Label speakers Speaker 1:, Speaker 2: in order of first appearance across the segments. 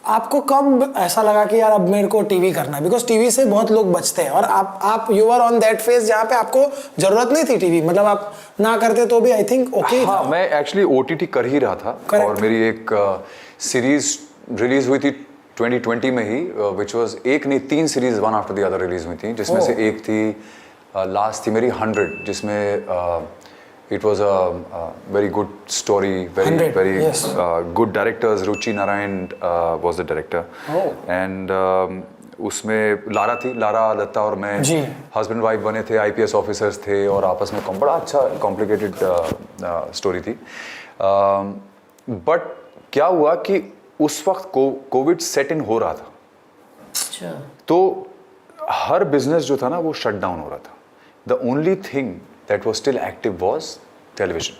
Speaker 1: आपको कब ऐसा लगा कि यार अब मेरे को टीवी करना है? बिकॉज टीवी से बहुत लोग बचते हैं और आप you are on that phase जहाँ पे आपको जरूरत नहीं थी टीवी, मतलब आप ना करते तो भी आई थिंक ओके।
Speaker 2: हाँ, मैं एक्चुअली ओटीटी कर ही रहा था।
Speaker 1: Correct.
Speaker 2: और मेरी एक सीरीज रिलीज हुई थी 2020 में ही, विच वाज एक नहीं 3 series one after the other release हुई थी, जिसमें से एक थी लास्ट थी मेरी 100, जिसमें it was a very good story, very good directors, Ruchi Narayan was the director and उसमें लारा थी, लारा दत्ता और मैं हस्बैंड वाइफ बने थे, आईपीएस ऑफिसर्स थे और आपस में बड़ा अच्छा कॉम्प्लिकेटेड स्टोरी थी। बट क्या हुआ कि उस वक्त कोविड सेट इन हो रहा था।
Speaker 3: अच्छा।
Speaker 2: तो हर बिजनेस जो था ना वो शट डाउन हो रहा था। The only thing that was still active was television.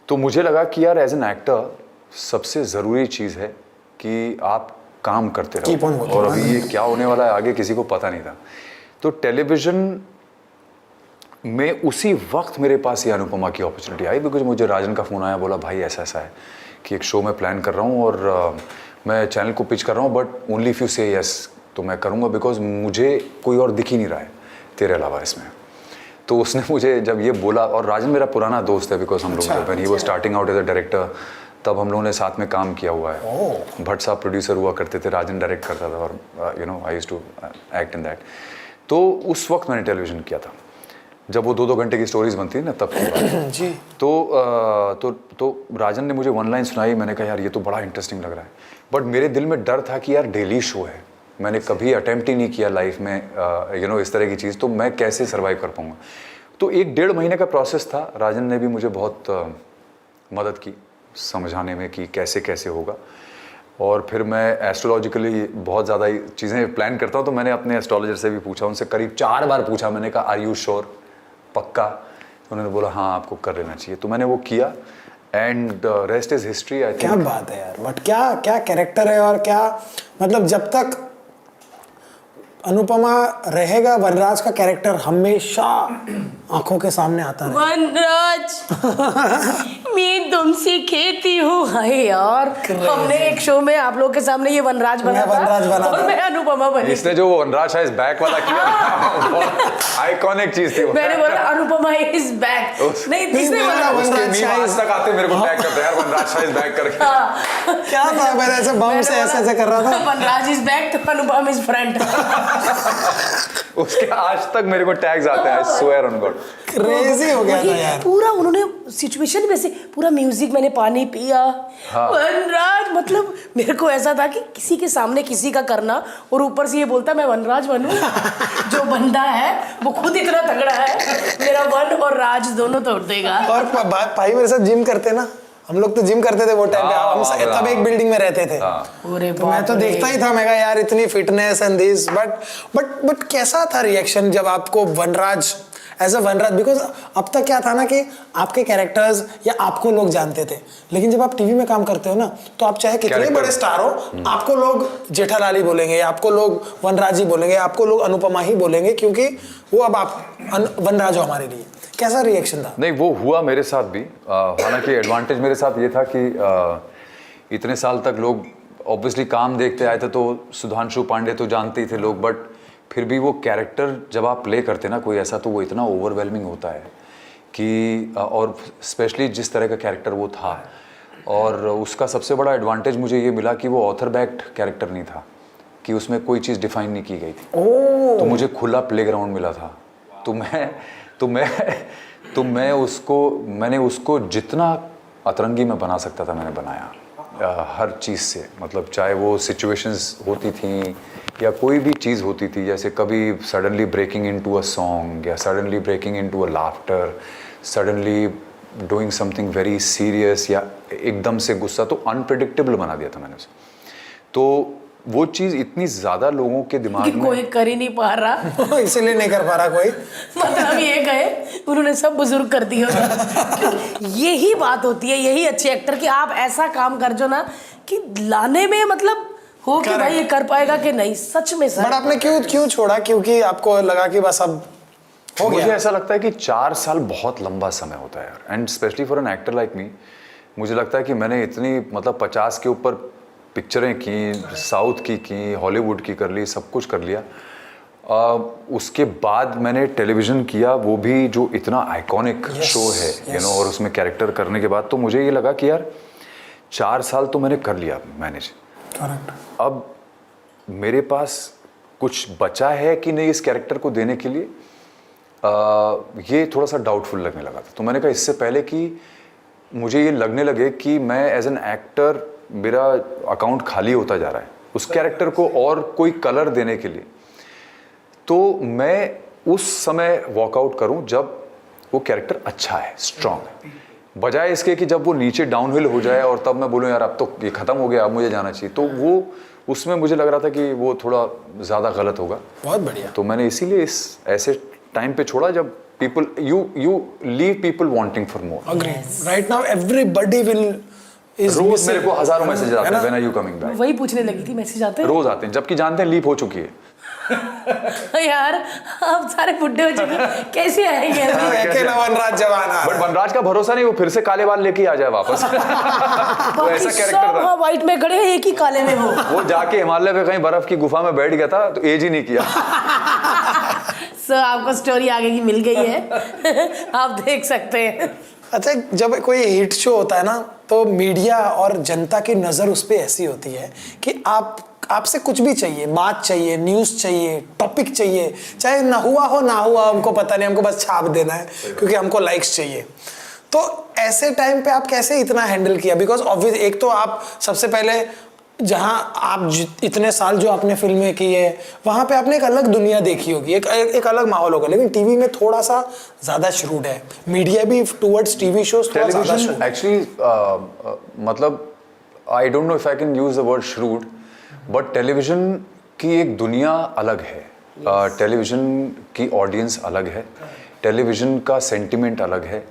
Speaker 2: तो मुझे लगा कि यार एज एन एक्टर सबसे ज़रूरी चीज़ है कि आप काम करते रहो, और अभी ये क्या होने वाला है आगे किसी को पता नहीं था। तो टेलीविजन में उसी वक्त मेरे पास ये अनुपमा की अपॉर्चुनिटी आई, बिकॉज मुझे राजन का फ़ोन आया, बोला भाई ऐसा ऐसा है कि एक शो मैं प्लान कर रहा हूँ और मैं चैनल को पिच कर रहा हूँ, बट ओनली इफ यू से यस तो मैं करूँगा, बिकॉज मुझे कोई और दिख ही नहीं रहा है तेरे अलावा इसमें। तो उसने मुझे जब ये बोला, और राजन मेरा पुराना दोस्त है, बिकॉज हम लोग when he was starting out as a director तब हम लोगों ने साथ में काम किया हुआ है। भट्ट साहब प्रोड्यूसर हुआ करते थे, राजन डायरेक्ट करता था और you know I used to act in that. तो उस वक्त मैंने टेलीविजन किया था, जब वो 2-2 घंटे की स्टोरीज बनती है ना, तब की बात जी। तो राजन ने मुझे वन लाइन सुनाई, मैंने कहा यार ये तो बड़ा इंटरेस्टिंग लग रहा है, बट मेरे दिल में डर था कि यार डेली शो है, मैंने कभी अटेम्प्ट ही नहीं किया लाइफ में यू नो इस तरह की चीज़, तो मैं कैसे सर्वाइव कर पाऊँगा। तो 1-1.5 महीने का प्रोसेस था। राजन ने भी मुझे बहुत मदद की समझाने में कि कैसे कैसे होगा। और फिर मैं एस्ट्रोलॉजिकली बहुत ज़्यादा चीज़ें प्लान करता हूँ, तो मैंने अपने एस्ट्रोलॉजर से भी पूछा, उनसे करीब 4 बार पूछा, मैंने कहा आर यू श्योर, पक्का? तो उन्होंने बोला हाँ आपको कर लेना चाहिए। तो मैंने वो किया and rest is history I think.
Speaker 1: क्या बात है यार, बट क्या क्या कैरेक्टर है, और क्या मतलब जब तक अनुपमा रहेगा वनराज का कैरेक्टर हमेशा आंखों के सामने आता है।
Speaker 3: वनराज मैं तुमसे कहती हूँ, हाय यार हमने एक शो में आप लोग के सामने ये वनराज बना था और मैं अनुपमा बनी।
Speaker 2: इसने जो वनराज है इस बैक वाला किया आइकॉनिक चीज थी।
Speaker 3: मैंने बोला अनुपमा इज बैक, नहीं इसने बोला
Speaker 2: वनराज आज तक आते मेरे को टैग करते हैं यार, वनराज इज बैक करके।
Speaker 1: क्या था, मैंने ऐसे बम से ऐसे कर रहा था,
Speaker 3: वनराज इज बैक तो अनुपमा इज फ्रंट।
Speaker 2: उसके आज तक मेरे को टैग्स आते हैं, I swear on God.
Speaker 1: Crazy हो गया था यार
Speaker 3: पूरा। उन्होंने सिचुएशन में से पूरा म्यूजिक, मैंने पानी पिया, वनराज, मतलब मेरे को ऐसा था कि किसी के सामने किसी का करना और ऊपर से ये बोलता मैं वनराज बनूं। जो बंदा है वो खुद इतना तगड़ा है, मेरा वन और राज दोनों तोड़ देगा।
Speaker 1: और भाई मेरे साथ जिम करते ना, हम लोग तो जिम करते थे वो टाइम पे, हम तब एक बिल्डिंग में रहते थे। तो मैं तो देखता ही था, मैं कहा यार इतनी फिटनेस एंड दिस, बट कैसा था रिएक्शन जब आपको वनराज एज अ वनराज, बिकॉज अब तक क्या था ना कि आपके कैरेक्टर्स या आपको लोग जानते थे, लेकिन जब आप टीवी में काम करते हो ना तो आप चाहे कितने बड़े स्टार हो, आपको लोग जेठालाल ही बोलेंगे, आपको लोग वनराज ही बोलेंगे, आपको लोग अनुपमा ही बोलेंगे, क्योंकि वो अब आप वनराज हो हमारे लिए। कैसा रिएक्शन था?
Speaker 2: नहीं वो हुआ मेरे साथ भी, हालांकि एडवांटेज मेरे साथ ये था कि इतने साल तक लोग ऑब्वियसली काम देखते आए थे, तो सुधांशु पांडे तो जानते ही थे लोग, बट फिर भी वो कैरेक्टर जब आप प्ले करते ना कोई ऐसा, तो वो इतना ओवरवेलमिंग होता है कि और स्पेशली जिस तरह का कैरेक्टर वो था, और उसका सबसे बड़ा एडवांटेज मुझे ये मिला कि वो ऑथर बैक्ड कैरेक्टर नहीं था, कि उसमें कोई चीज़ डिफाइन नहीं की गई थी। तो मुझे खुला प्लेग्राउंड मिला था। तो मैंने उसको जितना अतरंगी में बना सकता था मैंने बनाया, हर चीज़ से, मतलब चाहे वो सिचुएशंस होती थी या कोई भी चीज़ होती थी, जैसे कभी suddenly breaking into a song या suddenly breaking into a laughter, suddenly doing something very serious या एकदम से गुस्सा, तो अनप्रेडिक्टेबल बना दिया था मैंने उसे। तो वो चीज़ इतनी ज़्यादा लोगों के दिमाग में
Speaker 3: कोई कर ही नहीं पा रहा
Speaker 1: इसलिए नहीं कर पा रहा कोई,
Speaker 3: मतलब ये कहे उन्होंने सब बुजुर्ग कर दिया। यही बात होती है, यही अच्छे एक्टर कि आप ऐसा काम कर जो ना कि लाने में मतलब हो कि भाई ये कर पाएगा कि नहीं, सच में सर।
Speaker 1: बट आपने क्यों छोड़ा? क्योंकि आपको लगा कि बस अब हो गया?
Speaker 2: मुझे ऐसा लगता है कि 4 साल बहुत लंबा समय होता है यार, and specially for an actor like me. मुझे लगता है कि मैंने इतनी मतलब 50 के ऊपर पिक्चरें की, साउथ की, हॉलीवुड की कर ली, सब कुछ कर लिया। उसके बाद मैंने टेलीविज़न किया, वो भी जो इतना आइकॉनिक शो है, यू नो, और उसमें कैरेक्टर करने के बाद तो मुझे ये लगा कि यार 4 साल तो मैंने कर लिया मैनेज। अब मेरे पास कुछ बचा है कि नहीं इस कैरेक्टर को देने के लिए, ये थोड़ा सा डाउटफुल लगने लगा था। तो मैंने कहा इससे पहले कि मुझे ये लगने लगे कि मैं एज एन एक्टर मेरा अकाउंट खाली होता जा रहा है उस कैरेक्टर को और कोई कलर देने के लिए, तो मैं उस समय वॉकआउट करूं जब वो कैरेक्टर अच्छा है, स्ट्रांग है, बजाय इसके कि जब वो नीचे डाउनहिल हो जाए और तब मैं बोलूं यार अब तो ये ख़त्म हो गया, अब मुझे जाना चाहिए। तो वो उसमें मुझे लग रहा था कि वो थोड़ा ज़्यादा गलत होगा।
Speaker 1: बहुत बढ़िया।
Speaker 2: तो मैंने इसीलिए इस ऐसे टाइम पे छोड़ा जब people you leave people wanting for more.
Speaker 1: Right now everybody will is
Speaker 2: रोज मेरे को हजारों मैसेज आते हैं when are you coming back?
Speaker 3: वही पूछने लगी थी, मैसेज आते हैं
Speaker 2: रोज आते हैं, जबकि जानते हैं लीप हो चुकी है।
Speaker 3: यार आप सारे बुड्ढे हो चुके, कैसे आएंगे अभी?
Speaker 1: अकेला वनराज जवान आ
Speaker 2: बट वनराज का भरोसा नहीं, वो फिर से काले बाल लेके आ जाए वापस। वो ऐसा कैरेक्टर था।
Speaker 3: व्हाइट में खड़े हैं, एक ही काले में
Speaker 2: वो जाके हिमालय पे कहीं बर्फ की गुफा में बैठ गया था, तो एज ही नहीं किया।
Speaker 3: सर आपको स्टोरी आगे की मिल गई है, आप देख सकते हैं।
Speaker 1: अच्छा, जब कोई हिट शो होता है ना तो मीडिया और जनता की नज़र उस पर ऐसी होती है कि आपसे कुछ भी चाहिए, बात चाहिए, न्यूज़ चाहिए, टॉपिक चाहिए, चाहे ना हुआ हो ना हुआ हमको पता नहीं, हमको बस छाप देना है क्योंकि हमको लाइक्स चाहिए। तो ऐसे टाइम पे आप कैसे इतना हैंडल किया? बिकॉज ऑब्वियस एक तो आप सबसे पहले जहां आप इतने साल जो आपने फिल्में की है वहां पे आपने एक अलग दुनिया देखी होगी, एक अलग माहौल होगा, लेकिन टीवी में थोड़ा सा ज्यादा श्रूड है, मीडिया भी टुवर्ड्स टीवी शोज थोड़ा ज्यादा श्रूड है।
Speaker 2: एक्चुअली मतलब I don't know if I can use the word shrewd, but television की एक दुनिया अलग है, टेलीविजन की ऑडियंस अलग है, टेलीविजन का सेंटिमेंट अलग है,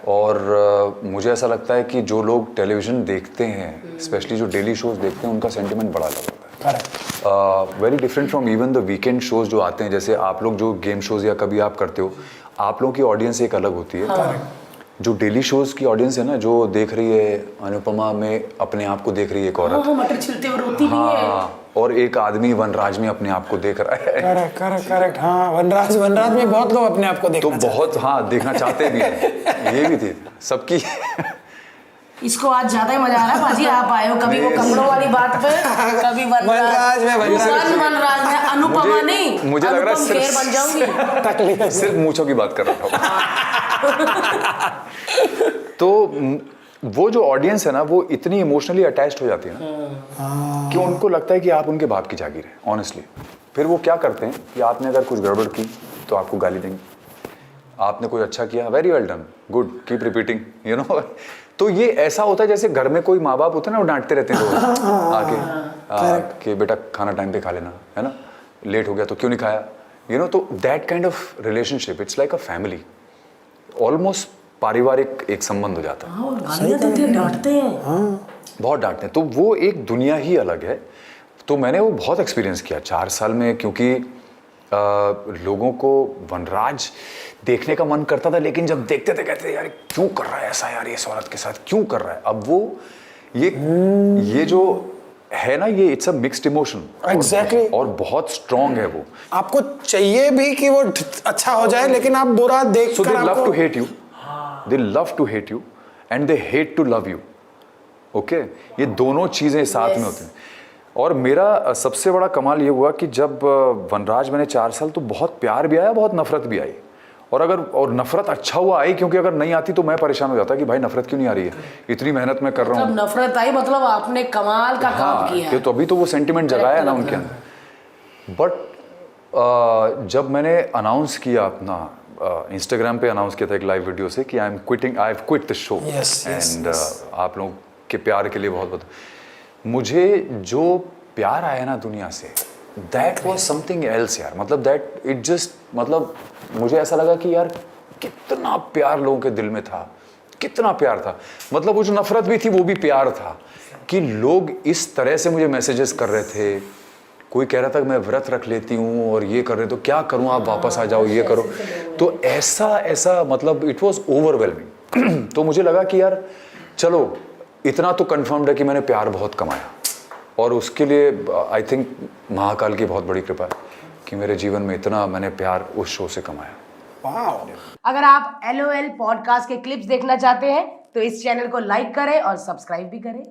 Speaker 2: और मुझे ऐसा लगता है कि जो लोग टेलीविज़न देखते हैं, स्पेशली जो डेली शोज देखते हैं, उनका सेंटिमेंट बड़ा अलग होता है। Very different from even the weekend shows जो आते हैं, जैसे आप लोग जो गेम शोज या कभी आप करते हो, आप लोगों की ऑडियंस एक अलग होती है। जो डेली शोज की ऑडियंस है ना, जो देख रही है अनुपमा में अपने आप को देख रही है एक औरत,
Speaker 3: मटर छिलते हुए रोती भी है,
Speaker 2: और एक आदमी वनराज में अपने आप को देख रहा है।
Speaker 1: करेक्ट। हाँ, वनराज में बहुत लोग अपने आप को देखना
Speaker 2: तो बहुत हाँ देखना चाहते भी हैं। ये भी थी सबकी।
Speaker 3: इसको आज ज्यादा ही मजा आ रहा है भाजी, आप आए हो कभी वो कपड़ों वाली बात पे, कभी वनराज में अनुपमा नहीं,
Speaker 2: मुझे लग रहा है
Speaker 3: बन जाऊंगी।
Speaker 2: सिर्फ मूंछों की बात कर रहा था। तो वो जो ऑडियंस है ना, वो इतनी इमोशनली अटैच्ड हो जाती है ना कि उनको लगता है कि आप उनके बाप की जागीर है, ऑनेस्टली। फिर वो क्या करते हैं कि आपने अगर कुछ गड़बड़ की तो आपको गाली देंगे, आपने कोई अच्छा किया, very well done, good, keep repeating, you know. तो ये ऐसा होता है जैसे घर में कोई माँ बाप होते हैं ना, वो डांटते रहते हैं लोग आके कि बेटा खाना टाइम पे खा लेना, है ना, लेट हो गया तो क्यों नहीं खाया, यू नो। तो that kind of relationship, it's like a family, almost पारिवारिक एक संबंध हो जाता है।
Speaker 3: डांटते हैं,
Speaker 2: बहुत डांटते हैं, तो वो एक दुनिया ही अलग है। तो मैंने वो बहुत एक्सपीरियंस किया 4 साल में, क्योंकि लोगों को वनराज देखने का मन करता था, लेकिन जब देखते थे कहते थे यार क्यों कर रहा है ऐसा, यार इस औरत के साथ क्यों कर रहा है। अब वो ये जो है ना, ये it's a mixed emotion,
Speaker 1: exactly,
Speaker 2: और बहुत स्ट्रांग है वो।
Speaker 1: आपको चाहिए भी कि वो अच्छा हो जाए, लेकिन आप बुरा देख कर
Speaker 2: they love to hate you, they love to hate you and they hate to love you. Okay, ये दोनों चीजें साथ में होती हैं। और मेरा सबसे बड़ा कमाल ये हुआ कि जब वनराज मैंने 4 साल, तो बहुत प्यार भी आया, बहुत नफरत भी आई। और नफरत अच्छा हुआ आई, क्योंकि अगर नहीं आती तो मैं परेशान हो जाता कि भाई नफरत क्यों नहीं आ रही है, इतनी मेहनत मैं कर रहा हूँ।
Speaker 3: नफरत आई मतलब आपने कमाल का काम किया है।
Speaker 2: तो अभी तो वो सेंटिमेंट जगाया ना उनके अंदर। बट जब मैंने अनाउंस किया अपना इंस्टाग्राम पे अनाउंस किया था एक लाइव वीडियो से कि I am quitting, I have quit the show, and आप लोगों के प्यार के लिए बहुत बहुत, मुझे जो प्यार आया ना दुनिया से, दैट वॉज समथिंग एल्स यार। मतलब दैट इट जस्ट, मतलब मुझे ऐसा लगा कि यार कितना प्यार लोगों के दिल में था, कितना प्यार था। मतलब वो जो नफरत भी थी वो भी प्यार था, कि लोग इस तरह से मुझे मैसेजेस कर रहे थे। कोई कह रहा था कि मैं व्रत रख लेती हूँ और ये कर रहे, तो क्या करूँ, आप वापस आ जाओ, ये करो। तो ऐसा मतलब इट वॉज ओवरवेलमिंग। तो मुझे लगा कि यार चलो इतना तो कंफर्म्ड है कि मैंने प्यार बहुत कमाया, और उसके लिए आई थिंक महाकाल की बहुत बड़ी कृपा है कि मेरे जीवन में इतना मैंने प्यार उस शो से कमाया।
Speaker 1: वाओ।
Speaker 3: अगर आप LOL पॉडकास्ट के क्लिप्स देखना चाहते हैं तो इस चैनल को लाइक करें और सब्सक्राइब भी करें।